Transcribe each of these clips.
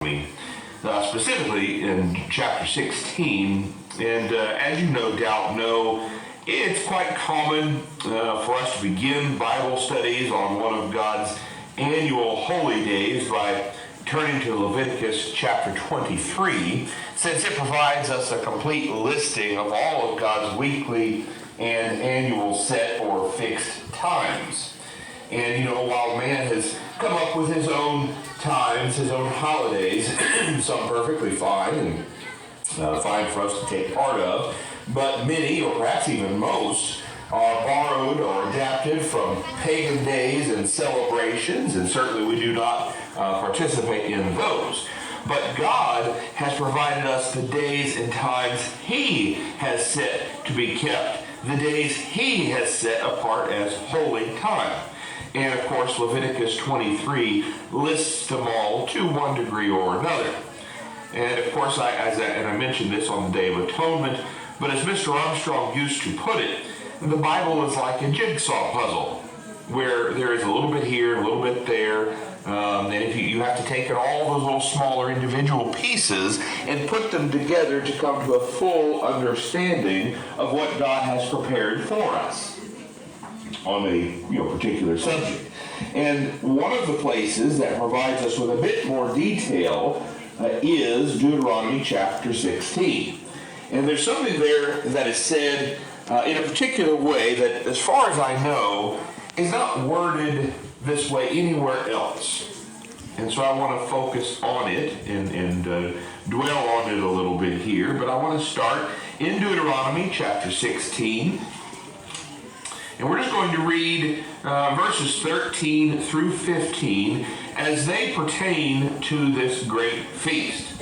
Deuteronomy, specifically in chapter 16. And as you no doubt know, it's quite common for us to begin Bible studies on one of God's annual holy days by turning to Leviticus chapter 23, since it provides us a complete listing of all of God's weekly and annual set or fixed times. And while man has come up with his own times, his own holidays, some perfectly fine and fine for us to take part of, but many, or perhaps even most, are borrowed or adapted from pagan days and celebrations, and certainly we do not participate in those. But God has provided us the days and times He has set to be kept, the days He has set apart as holy time. And of course, Leviticus 23 lists them all to one degree or another. And of course, I mentioned this on the Day of Atonement, but as Mr. Armstrong used to put it, the Bible is like a jigsaw puzzle, where there is a little bit here, a little bit there, and if you have to take all those little smaller individual pieces and put them together to come to a full understanding of what God has prepared for us on a particular subject. And one of the places that provides us with a bit more detail is Deuteronomy chapter 16. And there's something there that is said in a particular way that, as far as I know, is not worded this way anywhere else. And so I want to focus on it and dwell on it a little bit here. But I want to start in Deuteronomy chapter 16. And we're just going to read verses 13 through 15 as they pertain to this great feast.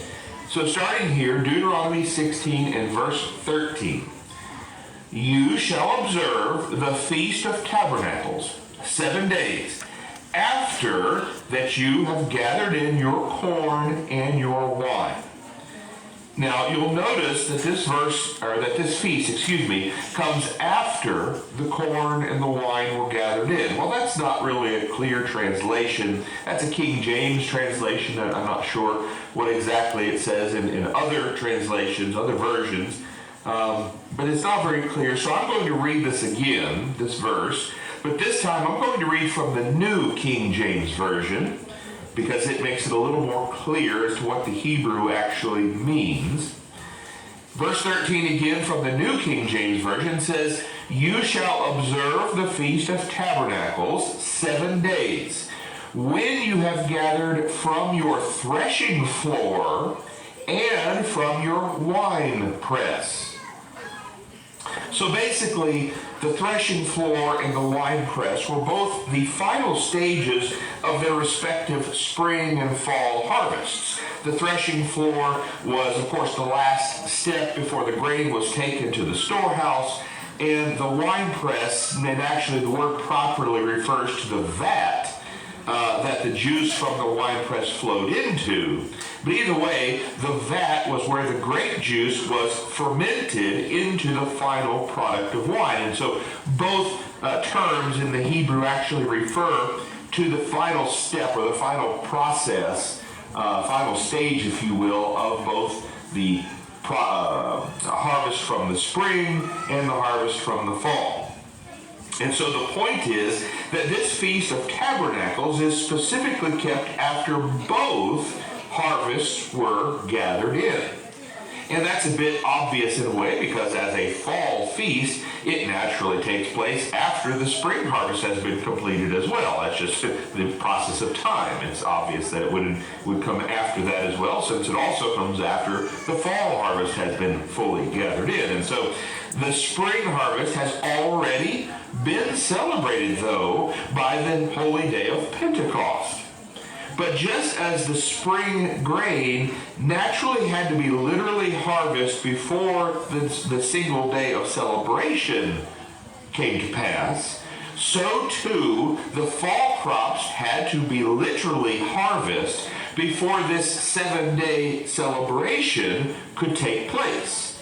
So starting here, Deuteronomy 16 and verse 13. You shall observe the Feast of Tabernacles 7 days, after that you have gathered in your corn and your wine. Now you'll notice that this feast, comes after the corn and the wine were gathered in. Well, that's not really a clear translation. That's a King James translation. I'm not sure what exactly it says in other translations, other versions. But it's not very clear, so I'm going to read this again, this verse, but this time I'm going to read from the New King James Version, because it makes it a little more clear as to what the Hebrew actually means. Verse 13 again from the New King James Version says, You shall observe the Feast of Tabernacles 7 days, when you have gathered from your threshing floor and from your wine press. So basically, the threshing floor and the wine press were both the final stages of their respective spring and fall harvests. The threshing floor was, of course, the last step before the grain was taken to the storehouse, and the wine press, and actually the word properly refers to the vat that the juice from the wine press flowed into. But either way, the vat was where the grape juice was fermented into the final product of wine. And so both terms in the Hebrew actually refer to the final step or the final process, final stage, if you will, of both the harvest from the spring and the harvest from the fall. And so the point is that this Feast of Tabernacles is specifically kept after both harvests were gathered in. And that's a bit obvious in a way, because as a fall feast, it naturally takes place after the spring harvest has been completed as well. That's just the process of time. It's obvious that it would come after that as well, since it also comes after the fall harvest has been fully gathered in. And so the spring harvest has already been celebrated, though, by the holy day of Pentecost. But just as the spring grain naturally had to be literally harvested before the single day of celebration came to pass, so too the fall crops had to be literally harvested before this 7-day celebration could take place.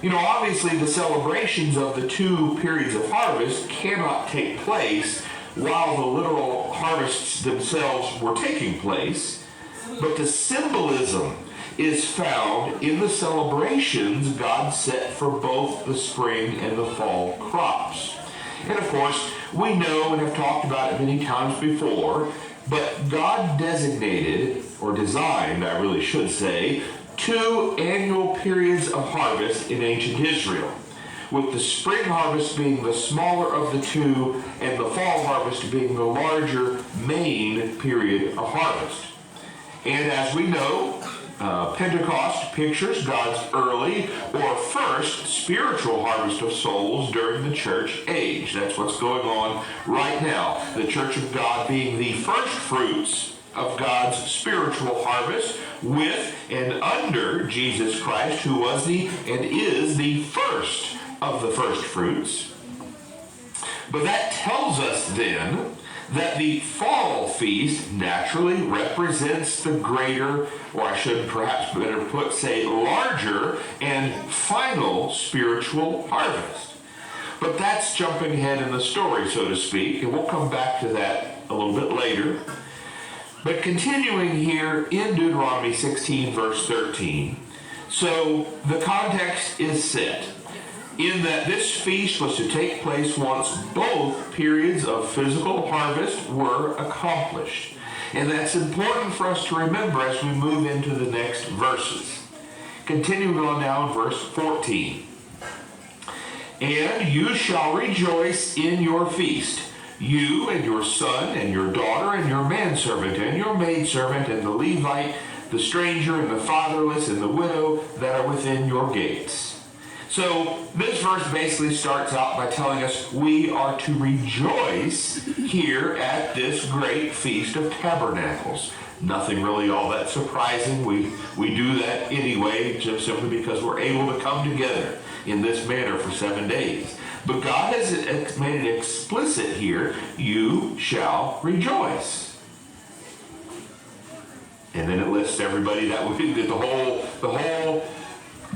Obviously the celebrations of the two periods of harvest cannot take place while the literal harvests themselves were taking place. but the symbolism is found in the celebrations God set for both the spring and the fall crops. And of course, we know and have talked about it many times before, but God designated, or designed, I really should say, 2 annual periods of harvest in ancient Israel, with the spring harvest being the smaller of the two and the fall harvest being the larger main period of harvest. And as we know, Pentecost pictures God's early or first spiritual harvest of souls during the church age. That's what's going on right now. The church of God being the first fruits of God's spiritual harvest with and under Jesus Christ, who was the and is the first of the first fruits. But that tells us then that the fall feast naturally represents the greater, or I should perhaps better put, say, larger and final spiritual harvest. But that's jumping ahead in the story, so to speak, and we'll come back to that a little bit later. But continuing here in Deuteronomy 16, verse 13, so the context is set in that this feast was to take place once both periods of physical harvest were accomplished. And that's important for us to remember as we move into the next verses. Continuing on now in verse 14. And you shall rejoice in your feast, you and your son and your daughter and your manservant and your maidservant and the Levite, the stranger and the fatherless and the widow that are within your gates. So this verse basically starts out by telling us we are to rejoice here at this great Feast of Tabernacles. Nothing really all that surprising. We do that anyway, just simply because we're able to come together in this manner for 7 days. But God has made it explicit here, you shall rejoice. And then it lists everybody that would be the whole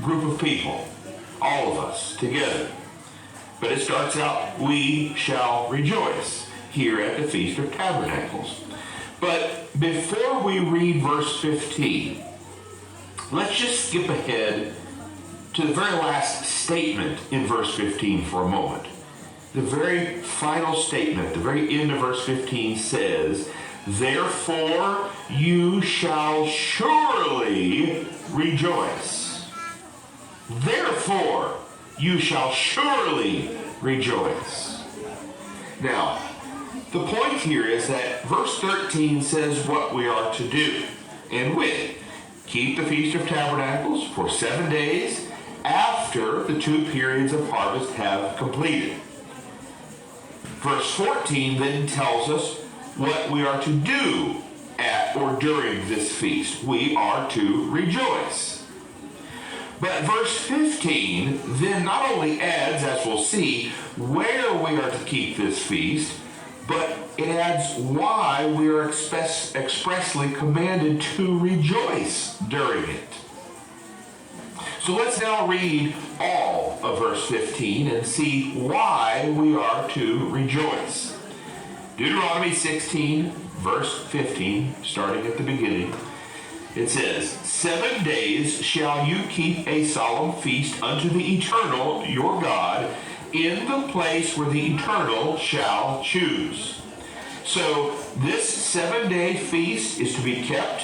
group of people. All of us together. But it starts out, we shall rejoice here at the Feast of Tabernacles. But before we read verse 15, let's just skip ahead to the very last statement in verse 15 for a moment. The very final statement, the very end of verse 15 says, therefore you shall surely rejoice. Therefore, you shall surely rejoice. Now, the point here is that verse 13 says what we are to do. And with, keep the Feast of Tabernacles for 7 days after the 2 periods of harvest have completed. Verse 14 then tells us what we are to do at or during this feast. We are to rejoice. But verse 15 then not only adds, as we'll see, where we are to keep this feast, but it adds why we are expressly commanded to rejoice during it. So let's now read all of verse 15 and see why we are to rejoice. Deuteronomy 16, verse 15, starting at the beginning. It says, 7 days shall you keep a solemn feast unto the Eternal your God in the place where the Eternal shall choose. So this 7-day feast is to be kept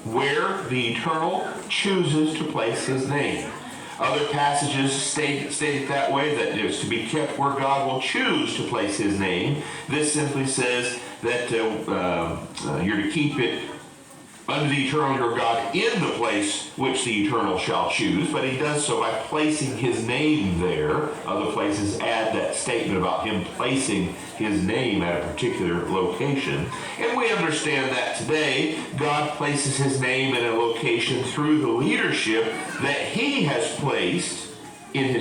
where the Eternal chooses to place his name. Other passages state it that way, that it is to be kept where God will choose to place his name. This simply says that you're to keep it unto the Eternal your God in the place which the Eternal shall choose, but he does so by placing his name there. Other places add that statement about him placing his name at a particular location. And we understand that today God places his name in a location through the leadership that he has placed in his